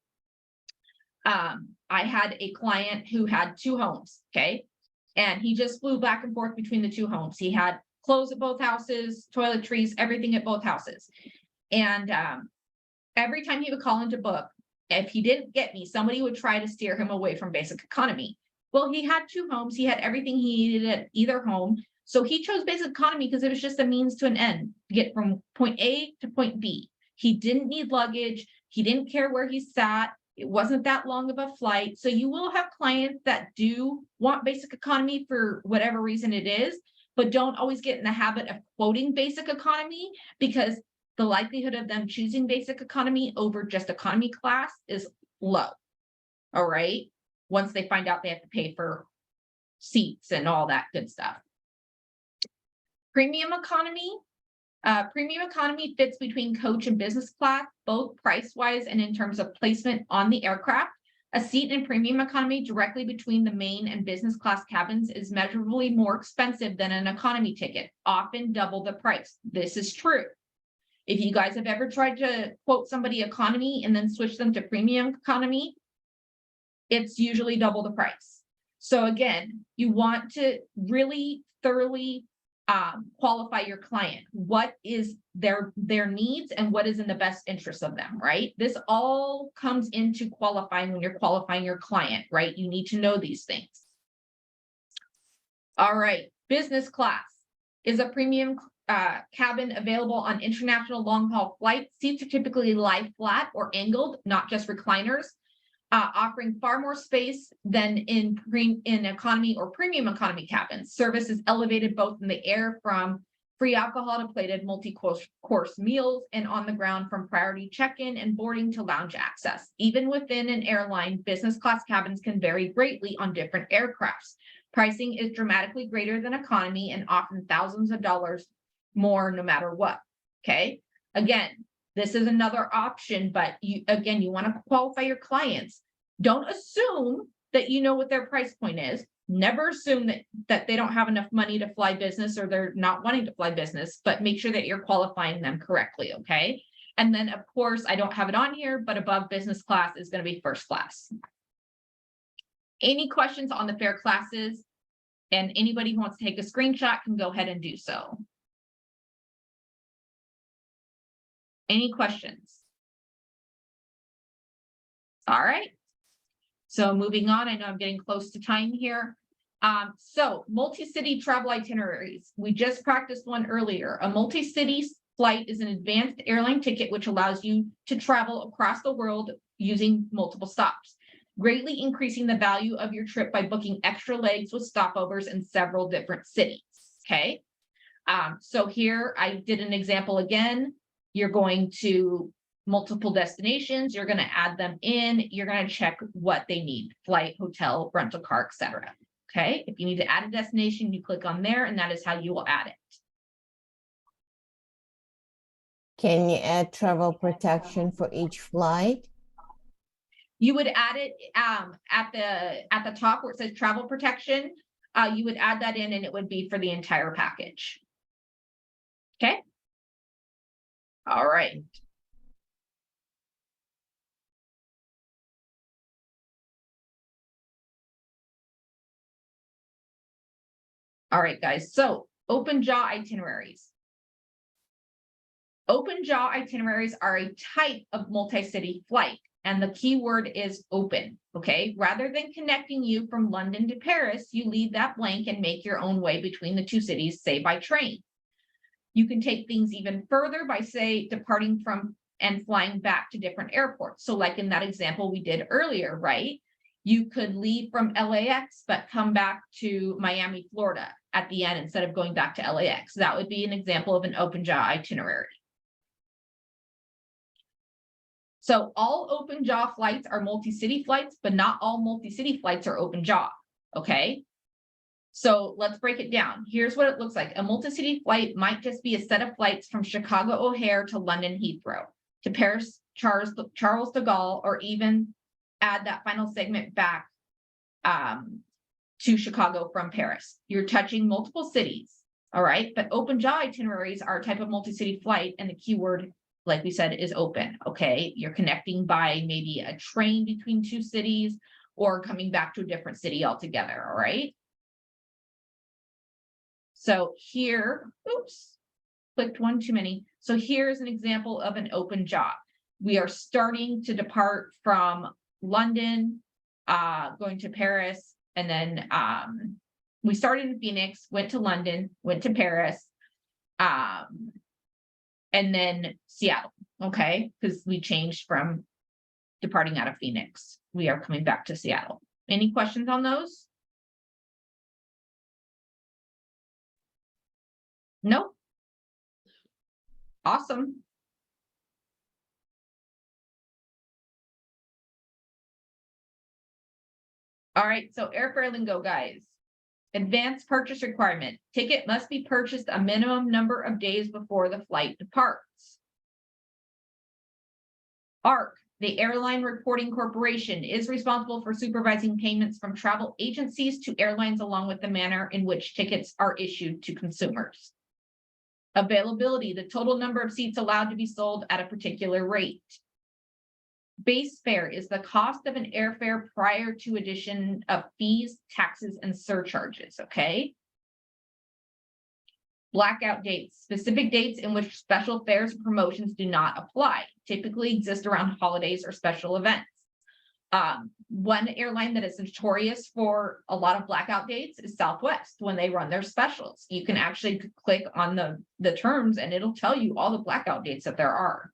I had a client who had 2 homes, okay? And he just flew back and forth between the 2 homes. He had clothes at both houses, toiletries, everything at both houses. And every time he would call in to book, if he didn't get me, somebody would try to steer him away from basic economy. Well, he had 2 homes. He had everything he needed at either home. So he chose basic economy because it was just a means to an end to get from point A to point B. He didn't need luggage. He didn't care where he sat. It wasn't that long of a flight. So you will have clients that do want basic economy for whatever reason it is, but don't always get in the habit of quoting basic economy, because the likelihood of them choosing basic economy over just economy class is low. All right, once they find out they have to pay for seats and all that good stuff. Premium economy. Premium economy fits between coach and business class, both price-wise and in terms of placement on the aircraft. A seat in premium economy directly between the main and business class cabins is measurably more expensive than an economy ticket, often double the price. This is true. If you guys have ever tried to quote somebody economy and then switch them to premium economy, it's usually double the price. So again, you want to really thoroughly qualify your client. What is their needs and what is in the best interest of them, right? This all comes into qualifying when you're qualifying your client, right? You need to know these things. All right, business class is a premium cabin available on international long-haul flights. Seats are typically lie flat or angled, not just recliners. Offering far more space than in economy or premium economy cabins. Service is elevated both in the air from free alcohol to plated multi-course meals, and on the ground from priority check-in and boarding to lounge access. Even within an airline, business class cabins can vary greatly on different aircrafts. Pricing is dramatically greater than economy and often thousands of dollars more no matter what, okay? Again, this is another option, but you want to qualify your clients. Don't assume that you know what their price point is. Never assume that they don't have enough money to fly business or they're not wanting to fly business, but make sure that you're qualifying them correctly, okay? And then, of course, I don't have it on here, but above business class is going to be first class. Any questions on the fare classes? And anybody who wants to take a screenshot can go ahead and do so. Any questions? All right. So moving on, I know I'm getting close to time here. So multi-city travel itineraries. We just practiced one earlier. A multi-city flight is an advanced airline ticket which allows you to travel across the world using multiple stops, greatly increasing the value of your trip by booking extra legs with stopovers in several different cities. Okay. So here I did an example again. You're going to multiple destinations, you're going to add them in, you're going to check what they need, flight, hotel, rental car, etc. Okay, if you need to add a destination, you click on there and that is how you will add it. Can you add travel protection for each flight? You would add it at the top where it says travel protection. You would add that in and it would be for the entire package. Okay. All right. All right, guys. So open jaw itineraries. Open jaw itineraries are a type of multi-city flight, and the key word is open. Okay. Rather than connecting you from London to Paris, you leave that blank and make your own way between the two cities, say by train. You can take things even further by, say, departing from and flying back to different airports. So like in that example we did earlier, right? You could leave from LAX, but come back to Miami, Florida at the end instead of going back to LAX. That would be an example of an open jaw itinerary. So all open jaw flights are multi-city flights, but not all multi-city flights are open jaw, okay? So let's break it down. Here's what it looks like. A multi-city flight might just be a set of flights from Chicago O'Hare to London Heathrow, to Paris Charles de Gaulle, or even add that final segment back to Chicago from Paris. You're touching multiple cities, all right? But open jaw itineraries are a type of multi-city flight, and the keyword, like we said, is open, okay? You're connecting by maybe a train between two cities or coming back to a different city altogether, all right? So here, oops, clicked one too many. So here's an example of an open jaw. We are starting to depart from London, going to Paris, and then we started in Phoenix, went to London, went to Paris, and then Seattle, okay? Because we changed from departing out of Phoenix. We are coming back to Seattle. Any questions on those? Nope. Awesome. All right, so airfare lingo, guys. Advanced purchase requirement. Ticket must be purchased a minimum number of days before the flight departs. ARC, the Airline Reporting Corporation, is responsible for supervising payments from travel agencies to airlines along with the manner in which tickets are issued to consumers. Availability, the total number of seats allowed to be sold at a particular rate. Base fare is the cost of an airfare prior to addition of fees, taxes, and surcharges, okay? Blackout dates, specific dates in which special fares and promotions do not apply, typically exist around holidays or special events. One airline that is notorious for a lot of blackout dates is Southwest when they run their specials. You can actually click on the terms and it'll tell you all the blackout dates that there are.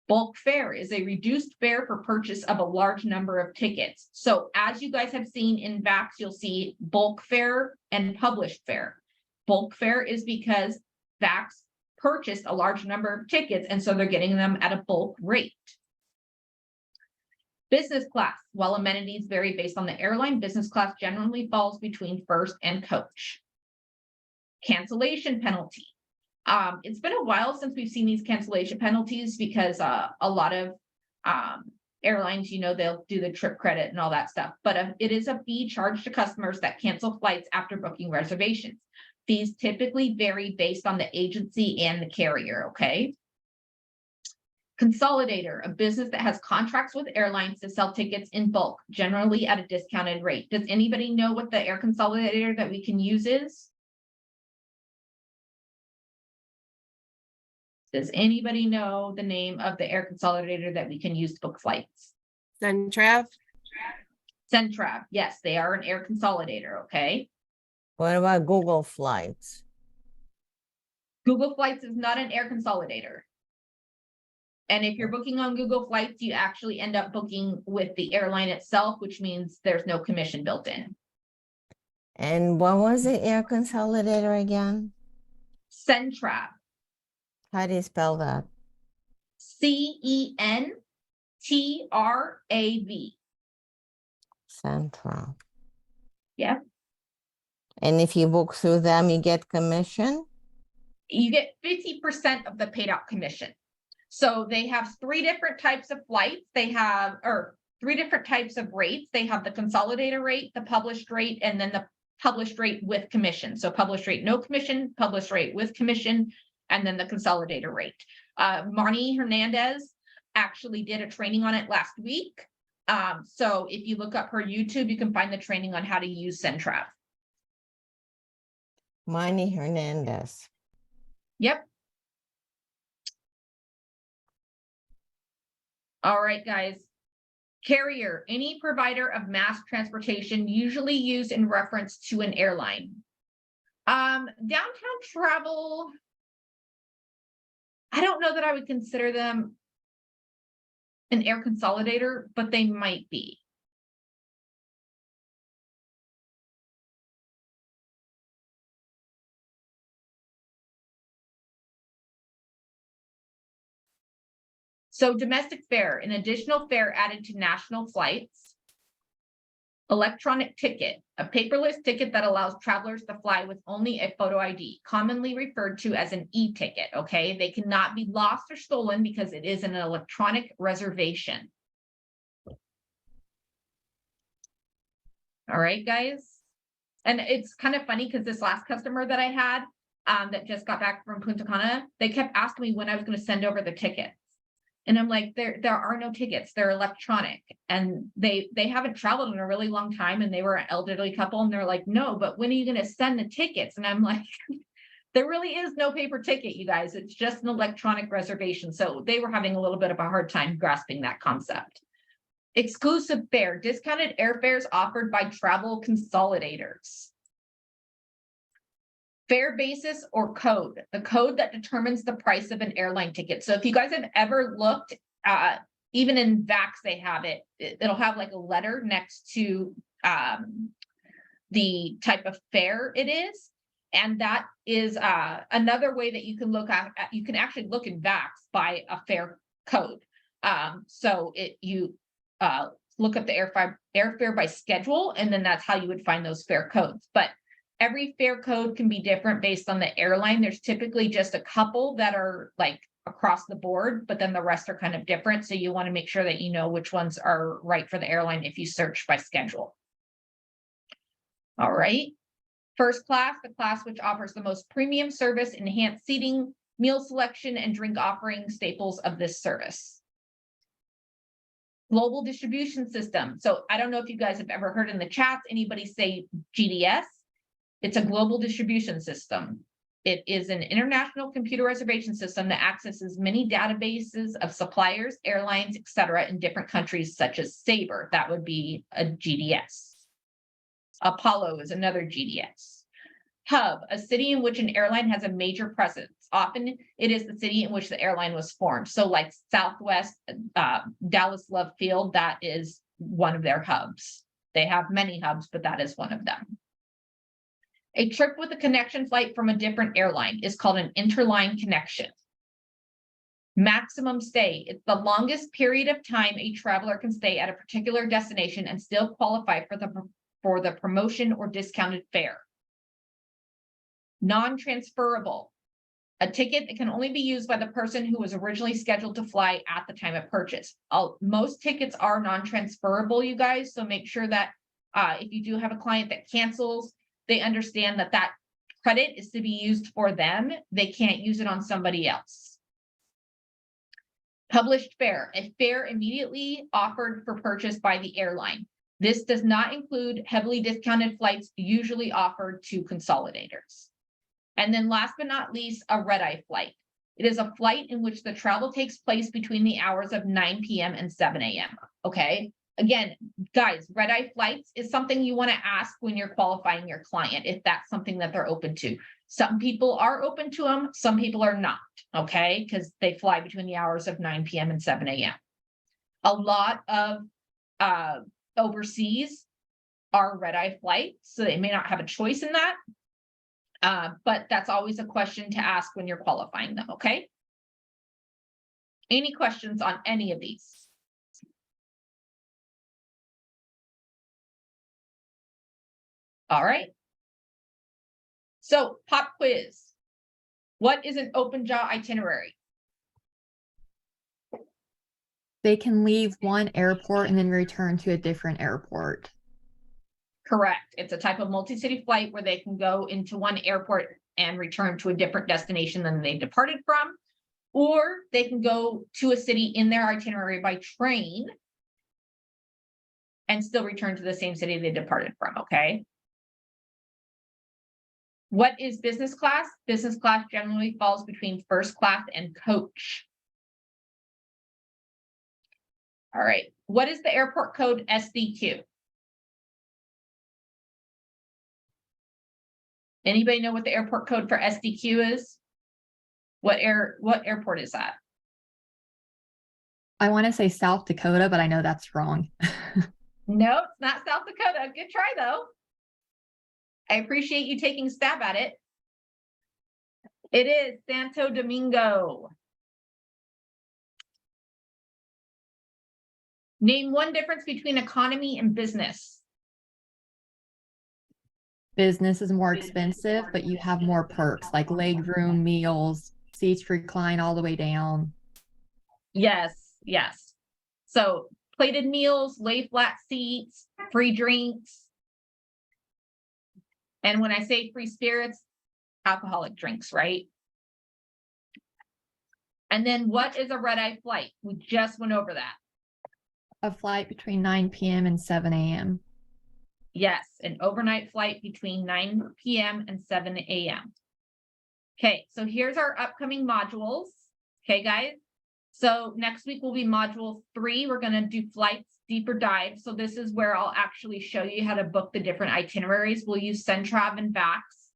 Bulk fare is a reduced fare for purchase of a large number of tickets. So as you guys have seen in VAX, you'll see bulk fare and published fare. Bulk fare is because VAX purchased a large number of tickets, and so they're getting them at a bulk rate. Business class, while amenities vary based on the airline, business class generally falls between first and coach. Cancellation penalty. It's been a while since we've seen these cancellation penalties because a lot of airlines, you know, they'll do the trip credit and all that stuff, but it is a fee charged to customers that cancel flights after booking reservations. Fees typically vary based on the agency and the carrier, okay? Consolidator, a business that has contracts with airlines to sell tickets in bulk, generally at a discounted rate. Does anybody know what the air consolidator that we can use is? Does anybody know the name of the air consolidator that we can use to book flights? Centrav? Centrav, yes, they are an air consolidator, okay? What about Google Flights? Google Flights is not an air consolidator. And if you're booking on Google Flights, you actually end up booking with the airline itself, which means there's no commission built in. And what was the air consolidator again? Centrav. How do you spell that? CENTRAV. Central. Yeah. And if you book through them, you get commission? You get 50% of the paid out commission. So they have 3 different types of flights. They have, or 3 different types of rates. They have the consolidator rate, the published rate, and then the published rate with commission. So published rate, no commission, published rate with commission, and then the consolidator rate. Marnie Hernandez actually did a training on it last week. So if you look up her YouTube, you can find the training on how to use Centrav. Marnie Hernandez. Yep. All right, guys. Carrier, any provider of mass transportation usually used in reference to an airline. Downtown travel, I don't know that I would consider them an air consolidator, but they might be. So domestic fare, an additional fare added to national flights. Electronic ticket, a paperless ticket that allows travelers to fly with only a photo ID, commonly referred to as an e-ticket, okay? They cannot be lost or stolen because it is an electronic reservation. All right, guys. And it's kind of funny because this last customer that I had that just got back from Punta Cana, they kept asking me when I was going to send over the tickets. And I'm like, there are no tickets, they're electronic. And they haven't traveled in a really long time, and they were an elderly couple, and they're like, no, but when are you going to send the tickets? And I'm like, there really is no paper ticket, you guys. It's just an electronic reservation. So they were having a little bit of a hard time grasping that concept. Exclusive fare, discounted airfares offered by travel consolidators. Fare basis or code, the code that determines the price of an airline ticket. So if you guys have ever looked, even in VAX, they have it. It'll have like a letter next to the type of fare it is. And that is another way that you can look at, you can actually look in VAX by a fare code. So you look up the airfare by schedule, and then that's how you would find those fare codes. But every fare code can be different based on the airline. There's typically just a couple that are like across the board, but then the rest are kind of different. So you want to make sure that you know which ones are right for the airline if you search by schedule. All right. First class, the class which offers the most premium service, enhanced seating, meal selection, and drink offering, staples of this service. Global distribution system. So I don't know if you guys have ever heard in the chats, anybody say GDS? It's a global distribution system. It is an international computer reservation system that accesses many databases of suppliers, airlines, etc. in different countries such as Sabre. That would be a GDS. Apollo is another GDS. Hub, a city in which an airline has a major presence. Often it is the city in which the airline was formed. So like Southwest, Dallas Love Field, that is one of their hubs. They have many hubs, but that is one of them. A trip with a connection flight from a different airline is called an interline connection. Maximum stay, it's the longest period of time a traveler can stay at a particular destination and still qualify for the promotion or discounted fare. Non-transferable, a ticket that can only be used by the person who was originally scheduled to fly at the time of purchase. Most tickets are non-transferable, you guys, so make sure that if you do have a client that cancels, they understand that that credit is to be used for them. They can't use it on somebody else. Published fare, a fare immediately offered for purchase by the airline. This does not include heavily discounted flights usually offered to consolidators. And then last but not least, a red-eye flight. It is a flight in which the travel takes place between the hours of 9 p.m. and 7 a.m. Okay. Again, guys, red-eye flights is something you want to ask when you're qualifying your client, if that's something that they're open to. Some people are open to them, some people are not, okay? Because they fly between the hours of 9 p.m. and 7 a.m. A lot of overseas are red-eye flights, so they may not have a choice in that. But that's always a question to ask when you're qualifying them, okay? Any questions on any of these? All right. So pop quiz. What is an open jaw itinerary? They can leave one airport and then return to a different airport. Correct. It's a type of multi-city flight where they can go into one airport and return to a different destination than they departed from, or they can go to a city in their itinerary by train and still return to the same city they departed from, okay? What is business class? Business class generally falls between first class and coach. All right. What is the airport code SDQ? Anybody know what the airport code for SDQ is? What airport is that? I want to say South Dakota, but I know that's wrong. No, it's not South Dakota. Good try though. I appreciate you taking a stab at it. It is Santo Domingo. Name one difference between economy and business. Business is more expensive, but you have more perks like leg room, meals, seats recline all the way down. Yes, yes. So plated meals, lay flat seats, free drinks. And when I say free spirits, alcoholic drinks, right? And then what is a red-eye flight? We just went over that. A flight between 9 p.m. and 7 a.m. Yes, an overnight flight between 9 p.m. and 7 a.m. Okay, so here's our upcoming modules. Okay, guys. So next week will be module 3. We're going to do flights deeper dive. So this is where I'll actually show you how to book the different itineraries. We'll use Centrav and VAX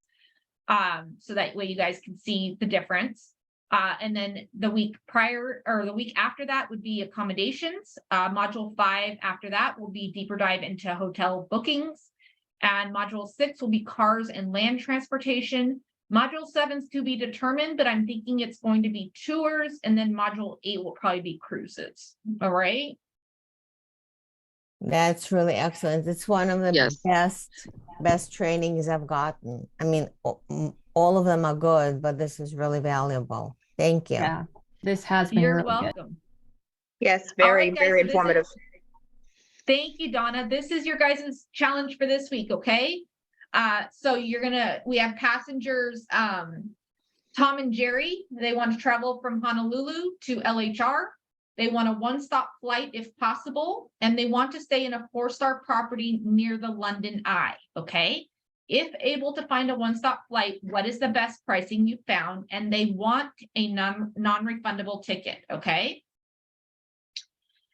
so that way you guys can see the difference. And then the week prior or the week after that would be accommodations. Module 5 after that will be deeper dive into hotel bookings. And module 6 will be cars and land transportation. Module 7's to be determined, but I'm thinking it's going to be tours, and then module 8 will probably be cruises. All right. That's really excellent. It's one of the Yes. best trainings I've gotten. I mean, all of them are good, but this is really valuable. Thank you. Yeah, this has been You're really good. welcome. Yes, All very, right, guys, very so this is- informative. Thank you, Donna. This is your guys' challenge for this week, okay? So we have passengers, Tom and Jerry, they want to travel from Honolulu to LHR. They want a one-stop flight if possible, and they want to stay in a 4-star property near the London Eye, okay? If able to find a one-stop flight, what is the best pricing you found? And they want a non-refundable ticket, okay?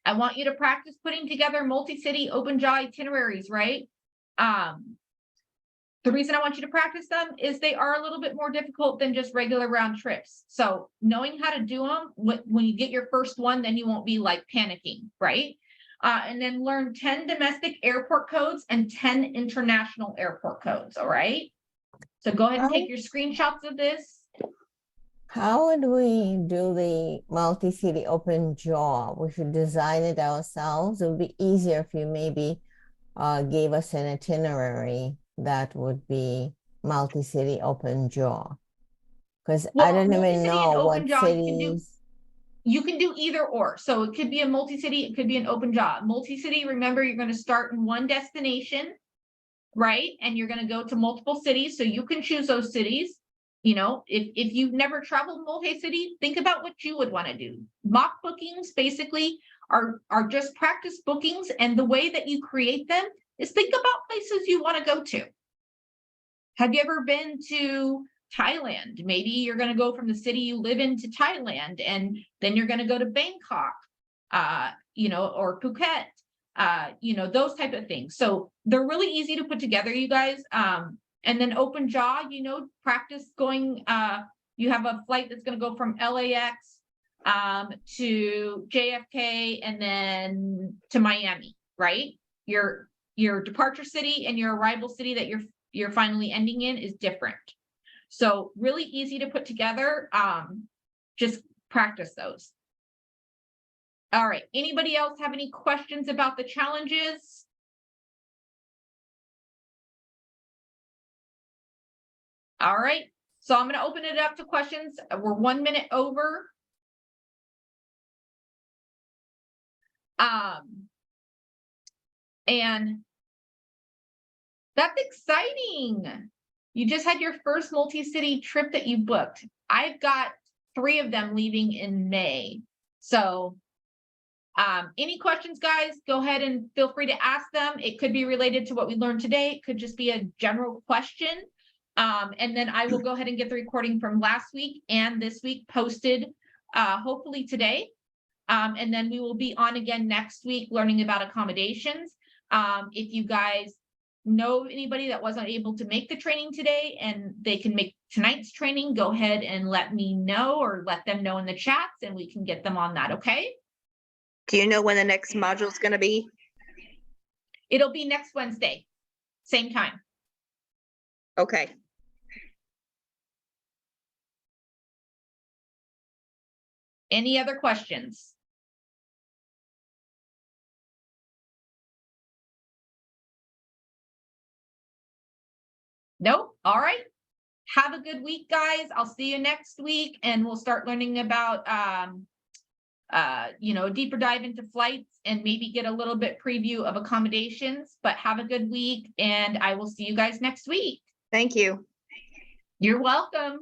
I want you to practice putting together multi-city open jaw itineraries, right? The reason I want you to practice them is they are a little bit more difficult than just regular round trips. So knowing how to do them, when you get your first one, then you won't be like panicking, right? And then learn 10 domestic airport codes and 10 international airport codes, all right? So go ahead and take your screenshots of this. How would we do the multi-city open jaw? We should design it ourselves. It would be easier if you maybe gave us an itinerary that would be multi-city open jaw. Because Well, I don't even multi-city and know open what jaw you can do. cities. You can do either or. So it could be a multi-city, it could be an open jaw. Multi-city, remember, you're going to start in one destination, right? And you're going to go to multiple cities. So you can choose those cities. You know, if you've never traveled multi-city, think about what you would want to do. Mock bookings basically are just practice bookings. And the way that you create them is think about places you want to go to. Have you ever been to Thailand? Maybe you're going to go from the city you live in to Thailand, and then you're going to go to Bangkok, you know, or Phuket, you know, those type of things. So they're really easy to put together, you guys. And then open jaw, you know, practice going, you have a flight that's going to go from LAX to JFK and then to Miami, right? Your departure city and your arrival city that you're finally ending in is different. So really easy to put together. Just practice those. All right. Anybody else have any questions about the challenges? All right. So I'm going to open it up to questions. We're 1 minute over. And that's exciting. You just had your first multi-city trip that you booked. I've got 3 of them leaving in May. So any questions, guys, go ahead and feel free to ask them. It could be related to what we learned today. It could just be a general question. And then I will go ahead and get the recording from last week and this week posted, hopefully today. And then we will be on again next week learning about accommodations. If you guys know anybody that wasn't able to make the training today and they can make tonight's training, go ahead and let me know or let them know in the chats and we can get them on that, okay? Do you know when the next module is going to be? It'll be next Wednesday, same time. Okay. Any other questions? Nope. All right. Have a good week, guys. I'll see you next week and we'll start learning about, you know, a deeper dive into flights and maybe get a little bit preview of accommodations, but have a good week and I will see you guys next week. Thank you. You're welcome.